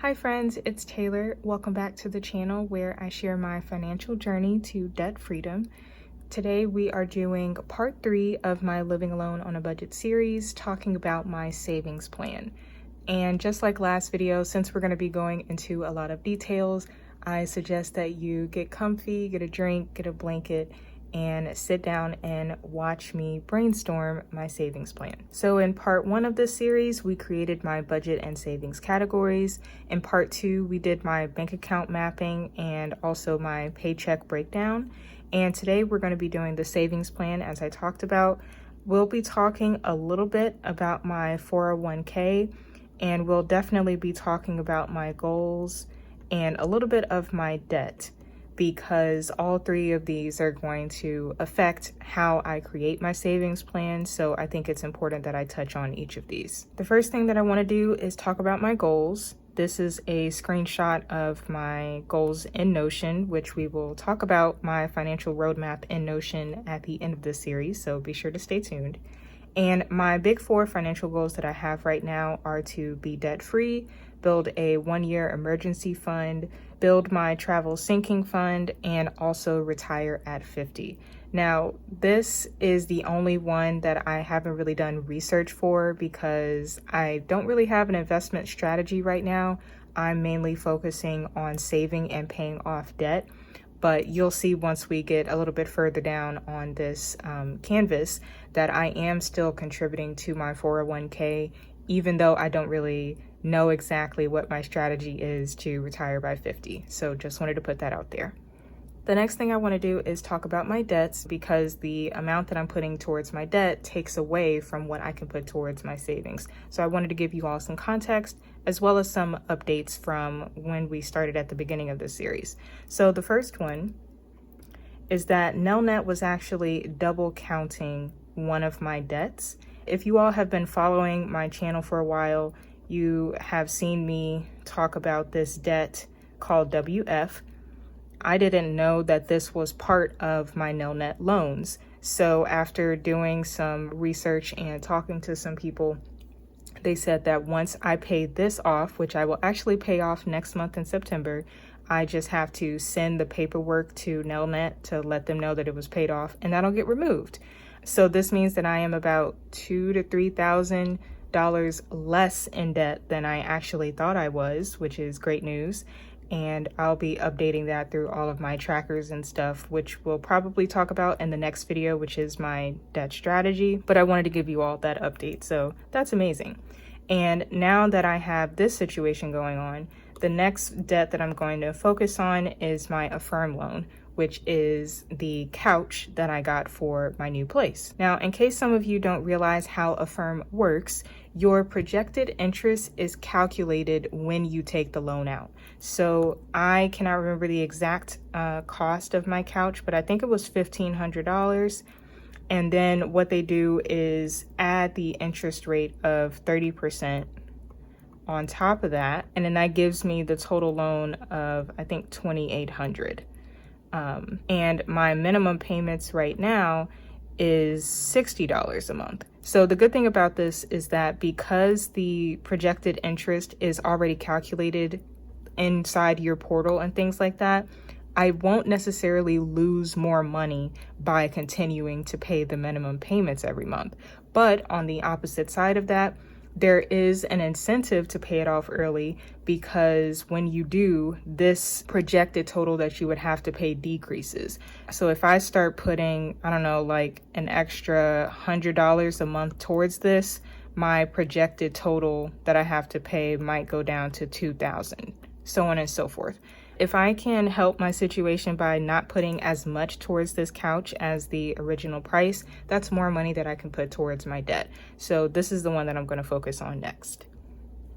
Hi friends, it's Taylor. Welcome back to the channel where I share my financial journey to debt freedom. Today we are doing part 3 of my Living Alone on a Budget series, talking about my savings plan. And just like last video, since we're going to be going into a lot of details, I suggest that you get comfy, get a drink, get a blanket, and sit down and watch me brainstorm my savings plan. So in part 1 of this series, we created my budget and savings categories. In part 2, we did my bank account mapping and also my paycheck breakdown. And today we're going to be doing the savings plan as I talked about. We'll be talking a little bit about my 401k, and we'll definitely be talking about my goals and a little bit of my debt, because all 3 of these are going to affect how I create my savings plan. So I think it's important that I touch on each of these. The first thing that I want to do is talk about my goals. This is a screenshot of my goals in Notion, which we will talk about my financial roadmap in Notion at the end of this series, so be sure to stay tuned. And my big 4 financial goals that I have right now are to be debt-free, build a 1-year emergency fund, build my travel sinking fund, and also retire at 50. Now, this is the only one that I haven't really done research for because I don't really have an investment strategy right now. I'm mainly focusing on saving and paying off debt. But you'll see once we get a little bit further down on this canvas that I am still contributing to my 401k, even though I don't really know exactly what my strategy is to retire by 50. So just wanted to put that out there. The next thing I want to do is talk about my debts, because the amount that I'm putting towards my debt takes away from what I can put towards my savings. So I wanted to give you all some context as well as some updates from when we started at the beginning of this series. So the first one is that Nelnet was actually double counting one of my debts. If you all have been following my channel for a while, you have seen me talk about this debt called WF. I didn't know that this was part of my Nelnet loans. So after doing some research and talking to some people, they said that once I paid this off, which I will actually pay off next month in September, I just have to send the paperwork to Nelnet to let them know that it was paid off, and that'll get removed. So this means that I am about $2,000 to $3,000 less in debt than I actually thought I was, which is great news. And I'll be updating that through all of my trackers and stuff, which we'll probably talk about in the next video, which is my debt strategy. But I wanted to give you all that update, so that's amazing. And now that I have this situation going on, the next debt that I'm going to focus on is my Affirm loan, which is the couch that I got for my new place. Now, in case some of you don't realize how Affirm works, your projected interest is calculated when you take the loan out. So I cannot remember the exact cost of my couch, but I think it was $1,500. And then what they do is add the interest rate of 30% on top of that. And then that gives me the total loan of, I think, $2,800. And my minimum payments right now is $60 a month. So the good thing about this is that because the projected interest is already calculated inside your portal and things like that, I won't necessarily lose more money by continuing to pay the minimum payments every month. But on the opposite side of that, there is an incentive to pay it off early, because when you do, this projected total that you would have to pay decreases. So if I start putting, I don't know, like an extra $100 a month towards this, my projected total that I have to pay might go down to $2,000, so on and so forth. If I can help my situation by not putting as much towards this couch as the original price, that's more money that I can put towards my debt. So this is the one that I'm going to focus on next.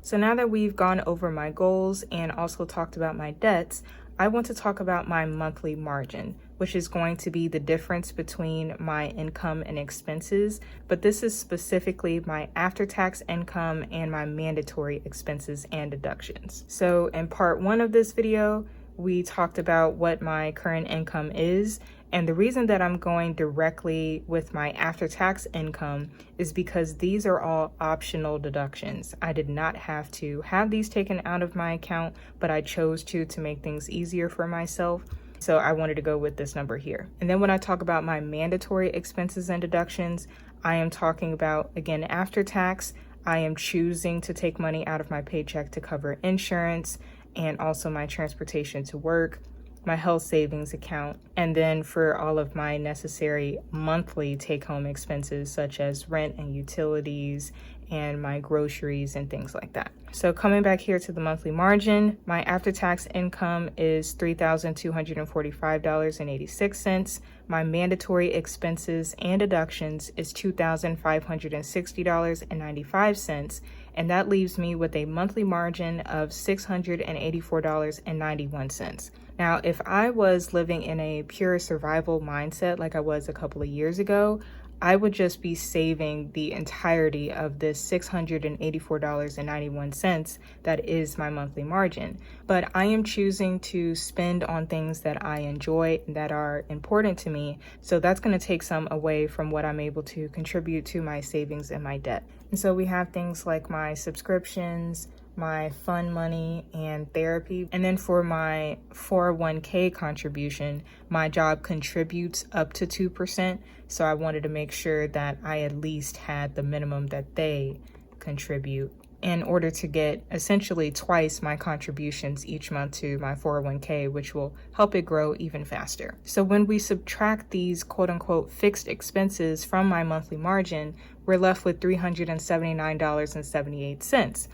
So now that we've gone over my goals and also talked about my debts, I want to talk about my monthly margin, which is going to be the difference between my income and expenses. But this is specifically my after-tax income and my mandatory expenses and deductions. So in part 1 of this video, we talked about what my current income is, And the reason that I'm going directly with my after-tax income is because these are all optional deductions. I did not have to have these taken out of my account, but I chose to make things easier for myself. So I wanted to go with this number here. And then when I talk about my mandatory expenses and deductions, I am talking about, again, after tax, I am choosing to take money out of my paycheck to cover insurance and also my transportation to work, my health savings account, and then for all of my necessary monthly take-home expenses such as rent and utilities and my groceries and things like that. So coming back here to the monthly margin, my after-tax income is $3,245.86. My mandatory expenses and deductions is $2,560.95, and that leaves me with a monthly margin of $684.91. Now, if I was living in a pure survival mindset like I was a couple of years ago, I would just be saving the entirety of this $684.91 that is my monthly margin. But I am choosing to spend on things that I enjoy and that are important to me. So that's going to take some away from what I'm able to contribute to my savings and my debt. And so we have things like my subscriptions, my fund money, and therapy. And then for my 401k contribution, my job contributes up to 2%. So I wanted to make sure that I at least had the minimum that they contribute in order to get essentially twice my contributions each month to my 401k, which will help it grow even faster. So when we subtract these quote unquote fixed expenses from my monthly margin, we're left with $379.78.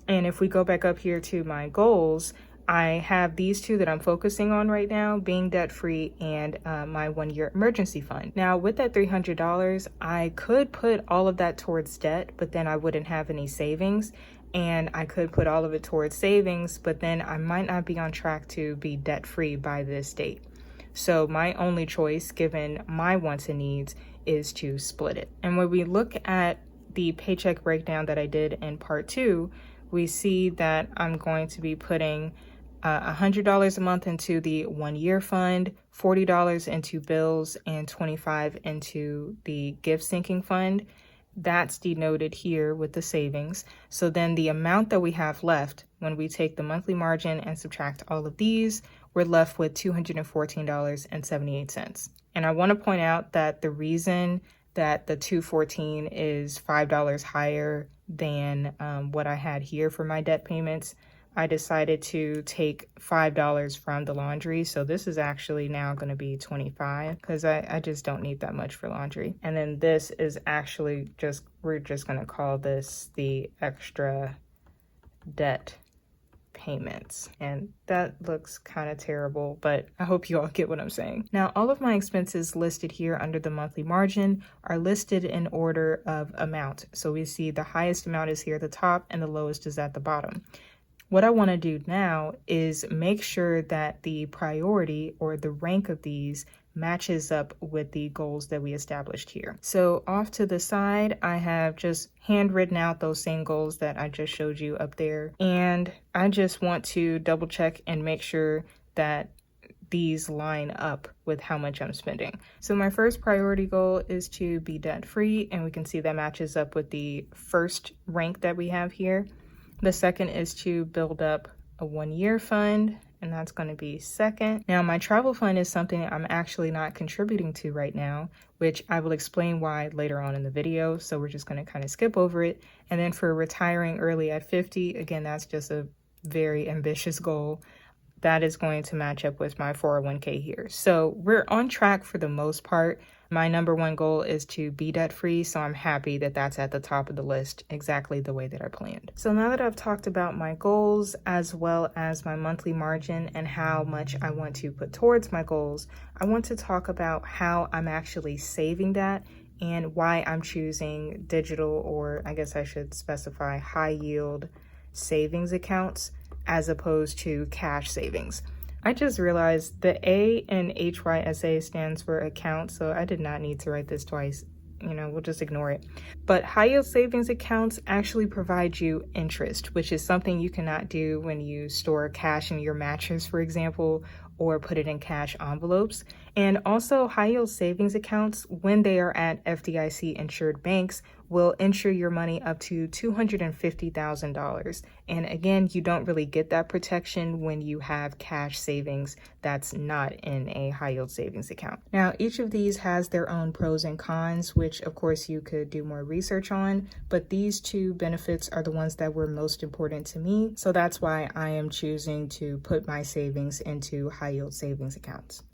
And if we go back up here to my goals, I have these two that I'm focusing on right now, being debt-free and my 1-year emergency fund. Now, with that $300, I could put all of that towards debt, but then I wouldn't have any savings. And I could put all of it towards savings, but then I might not be on track to be debt-free by this date. So my only choice, given my wants and needs, is to split it. And when we look at the paycheck breakdown that I did in part 2, we see that I'm going to be putting $100 a month into the 1-year fund, $40 into bills, and $25 into the gift sinking fund. That's denoted here with the savings. So then the amount that we have left, when we take the monthly margin and subtract all of these, we're left with $214.78. And I want to point out that the reason that the $214 is $5 higher than what I had here for my debt payments, I decided to take $5 from the laundry. So this is actually now going to be $25 because I just don't need that much for laundry. And then this is actually we're just going to call this the extra debt payments. And that looks kind of terrible, but I hope you all get what I'm saying. Now, all of my expenses listed here under the monthly margin are listed in order of amount. So we see the highest amount is here at the top and the lowest is at the bottom. What I want to do now is make sure that the priority or the rank of these matches up with the goals that we established here. So off to the side, I have just handwritten out those same goals that I just showed you up there. And I just want to double check and make sure that these line up with how much I'm spending. So my first priority goal is to be debt free, and we can see that matches up with the first rank that we have here. The second is to build up a 1-year fund, and that's going to be second. Now, my travel fund is something I'm actually not contributing to right now, which I will explain why later on in the video. So we're just going to kind of skip over it. And then for retiring early at 50, again, that's just a very ambitious goal. That is going to match up with my 401k here. So we're on track for the most part. My number one goal is to be debt free, so I'm happy that that's at the top of the list, exactly the way that I planned. So now that I've talked about my goals as well as my monthly margin and how much I want to put towards my goals, I want to talk about how I'm actually saving that and why I'm choosing digital, or I guess I should specify high yield savings accounts as opposed to cash savings. I just realized the A in HYSA stands for account, so I did not need to write this twice. We'll just ignore it. But high yield savings accounts actually provide you interest, which is something you cannot do when you store cash in your mattress, for example, or put it in cash envelopes. And also high yield savings accounts, when they are at FDIC insured banks, will insure your money up to $250,000. And again, you don't really get that protection when you have cash savings that's not in a high yield savings account. Now, each of these has their own pros and cons, which of course you could do more research on, but these two benefits are the ones that were most important to me. So that's why I am choosing to put my savings into high yield savings accounts.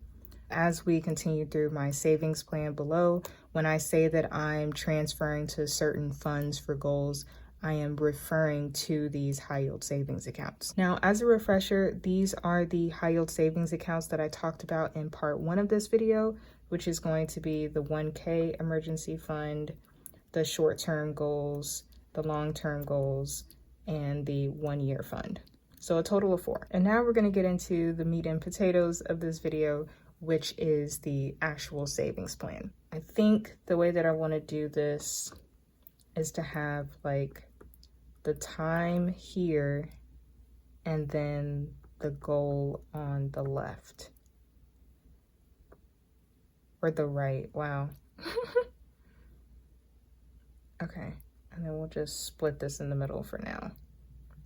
As we continue through my savings plan below, when I say that I'm transferring to certain funds for goals, I am referring to these high yield savings accounts. Now, as a refresher, these are the high yield savings accounts that I talked about in part 1 of this video, which is going to be the 1K emergency fund, the short-term goals, the long-term goals, and the 1-year fund. So a total of 4. And now we're going to get into the meat and potatoes of this video, which is the actual savings plan. I think the way that I want to do this is to have like the time here and then the goal on the left or the right. Wow. Okay, and then we'll just split this in the middle for now.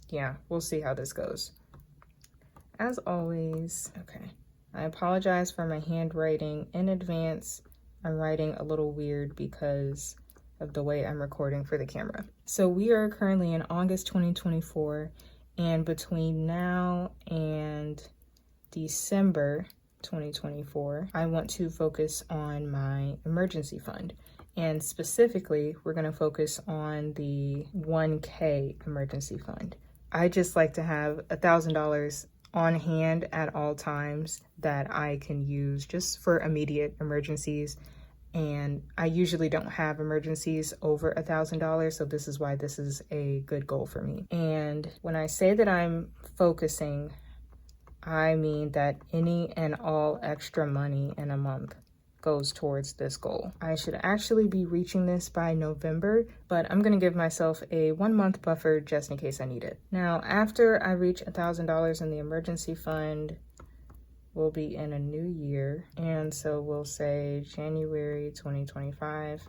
Yeah, we'll see how this goes. As always, okay, I apologize for my handwriting in advance. I'm writing a little weird because of the way I'm recording for the camera. So we are currently in August 2024, and between now and December 2024, I want to focus on my emergency fund. And specifically, we're going to focus on the 1K emergency fund. I just like to have $1,000 on hand at all times that I can use just for immediate emergencies. And I usually don't have emergencies over $1,000, so this is why this is a good goal for me. And when I say that I'm focusing, I mean that any and all extra money in a month goes towards this goal. I should actually be reaching this by November, but I'm gonna give myself a 1-month buffer just in case I need it. Now, after I reach $1,000 in the emergency fund, we'll be in a new year. And so we'll say January 2025.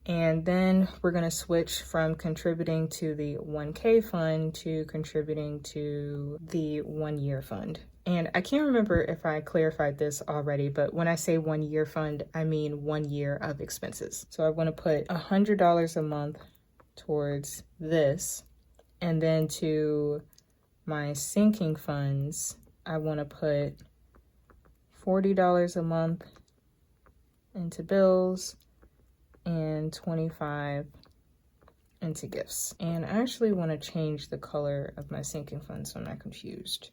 And then we're gonna switch from contributing to the 1K fund to contributing to the 1-year fund. And I can't remember if I clarified this already, but when I say 1-year fund, I mean 1 year of expenses. So I want to put $100 a month towards this. And then to my sinking funds, I want to put $40 a month into bills and $25 into gifts. And I actually want to change the color of my sinking fund so I'm not confused.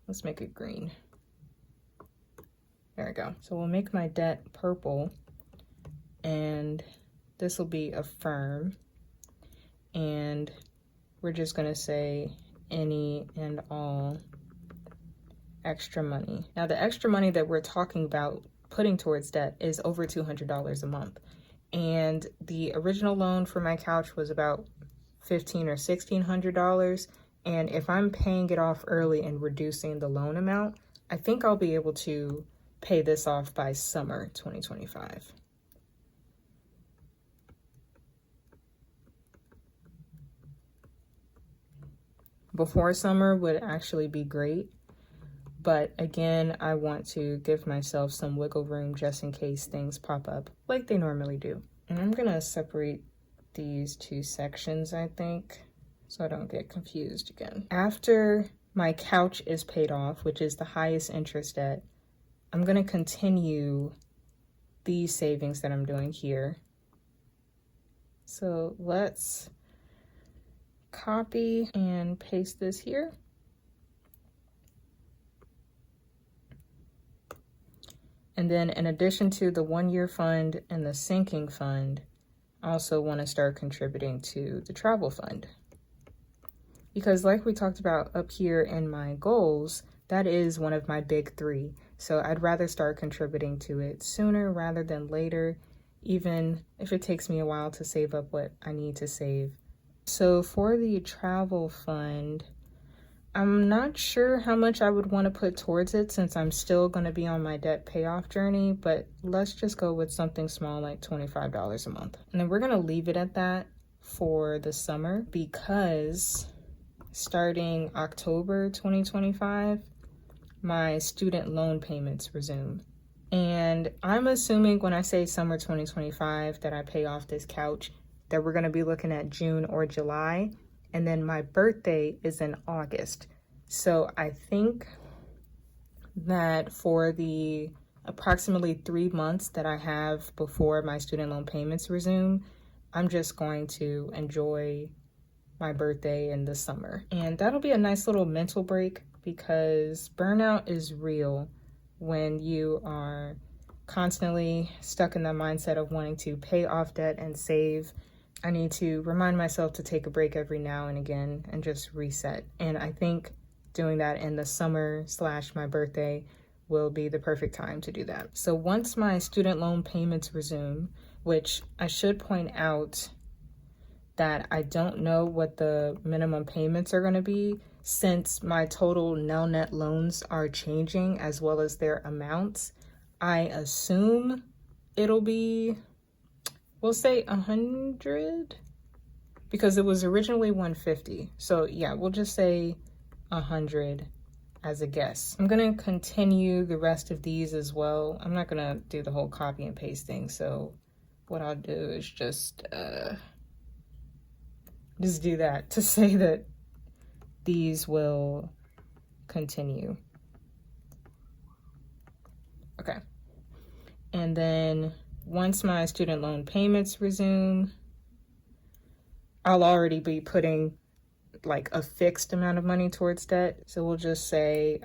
Let's make it green. There we go. So we'll make my debt purple, and this will be a firm, and we're just gonna say any and all extra money. Now the extra money that we're talking about putting towards debt is over $200 a month. And the original loan for my couch was about $1,500 or $1,600. And if I'm paying it off early and reducing the loan amount, I think I'll be able to pay this off by summer 2025. Before summer would actually be great. But again, I want to give myself some wiggle room just in case things pop up like they normally do. And I'm gonna separate these two sections, I think, so I don't get confused again. After my couch is paid off, which is the highest interest debt, I'm gonna continue these savings that I'm doing here. So let's copy and paste this here. And then in addition to the 1-year fund and the sinking fund, I also want to start contributing to the travel fund. Because like we talked about up here in my goals, that is one of my big 3. So I'd rather start contributing to it sooner rather than later, even if it takes me a while to save up what I need to save. So for the travel fund, I'm not sure how much I would want to put towards it since I'm still going to be on my debt payoff journey, but let's just go with something small like $25 a month. And then we're going to leave it at that for the summer because starting October 2025, my student loan payments resume. And I'm assuming when I say summer 2025 that I pay off this couch, that we're going to be looking at June or July. And then my birthday is in August. So I think that for the approximately 3 months that I have before my student loan payments resume, I'm just going to enjoy my birthday in the summer. And that'll be a nice little mental break because burnout is real when you are constantly stuck in the mindset of wanting to pay off debt and save. I need to remind myself to take a break every now and again and just reset. And I think doing that in the summer / my birthday will be the perfect time to do that. So once my student loan payments resume, which I should point out that I don't know what the minimum payments are going to be since my total net loans are changing as well as their amounts. I assume it'll be, we'll say 100 because it was originally 150. So yeah, we'll just say 100 as a guess. I'm gonna continue the rest of these as well. I'm not gonna do the whole copy and paste thing. So what I'll do is just do that to say that these will continue. Okay. And then once my student loan payments resume, I'll already be putting like a fixed amount of money towards debt. So we'll just say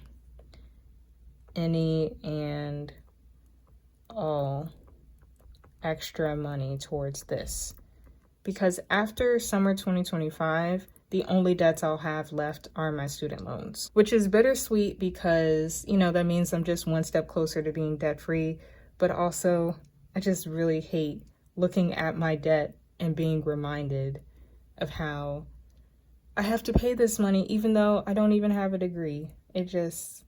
any and all extra money towards this. Because after summer 2025, the only debts I'll have left are my student loans, which is bittersweet because, you know, that means I'm just one step closer to being debt free. But also, I just really hate looking at my debt and being reminded of how I have to pay this money even though I don't even have a degree. It just,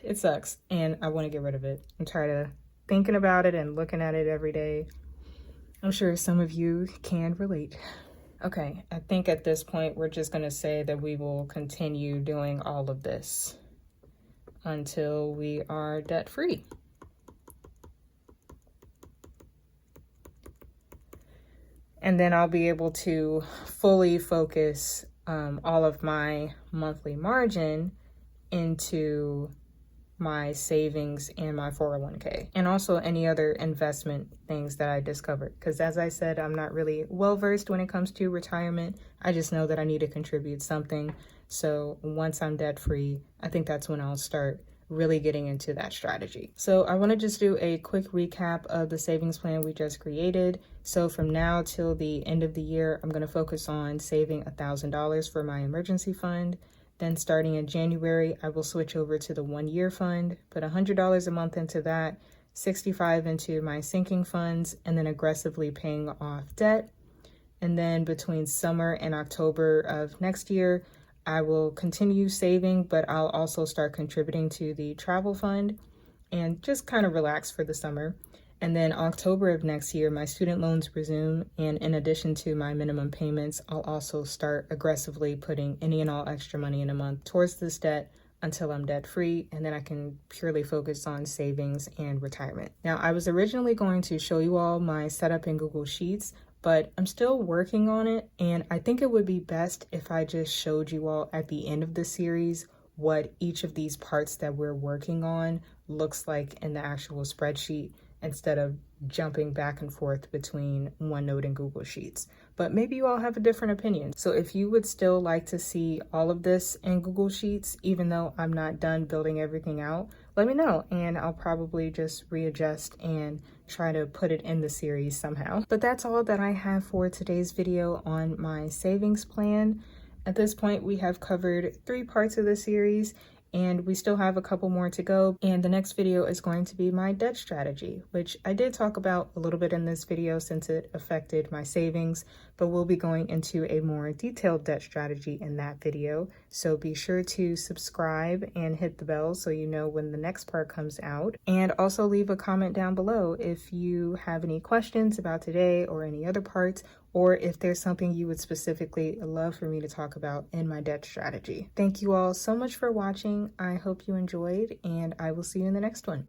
it sucks. And I want to get rid of it. I'm tired of thinking about it and looking at it every day. I'm sure some of you can relate. Okay, I think at this point, we're just going to say that we will continue doing all of this until we are debt free. And then I'll be able to fully focus all of my monthly margin into my savings and my 401k, and also any other investment things that I discovered. Because as I said, I'm not really well versed when it comes to retirement. I just know that I need to contribute something. So once I'm debt free, I think that's when I'll start really getting into that strategy. So I want to just do a quick recap of the savings plan we just created. So from now till the end of the year, I'm going to focus on saving $1,000 for my emergency fund. Then starting in January, I will switch over to the 1 year fund, put $100 a month into that, $65 into my sinking funds, and then aggressively paying off debt. And then between summer and October of next year, I will continue saving, but I'll also start contributing to the travel fund and just kind of relax for the summer. And then October of next year, my student loans resume. And in addition to my minimum payments, I'll also start aggressively putting any and all extra money in a month towards this debt until I'm debt free. And then I can purely focus on savings and retirement. Now, I was originally going to show you all my setup in Google Sheets, but I'm still working on it. And I think it would be best if I just showed you all at the end of the series what each of these parts that we're working on looks like in the actual spreadsheet, instead of jumping back and forth between OneNote and Google Sheets. But maybe you all have a different opinion. So if you would still like to see all of this in Google Sheets, even though I'm not done building everything out, let me know and I'll probably just readjust and try to put it in the series somehow. But that's all that I have for today's video on my savings plan. At this point, we have covered 3 parts of the series, and we still have a couple more to go. And the next video is going to be my debt strategy, which I did talk about a little bit in this video since it affected my savings, but we'll be going into a more detailed debt strategy in that video. So be sure to subscribe and hit the bell so you know when the next part comes out. And also leave a comment down below if you have any questions about today or any other parts, or if there's something you would specifically love for me to talk about in my debt strategy. Thank you all so much for watching. I hope you enjoyed, and I will see you in the next one.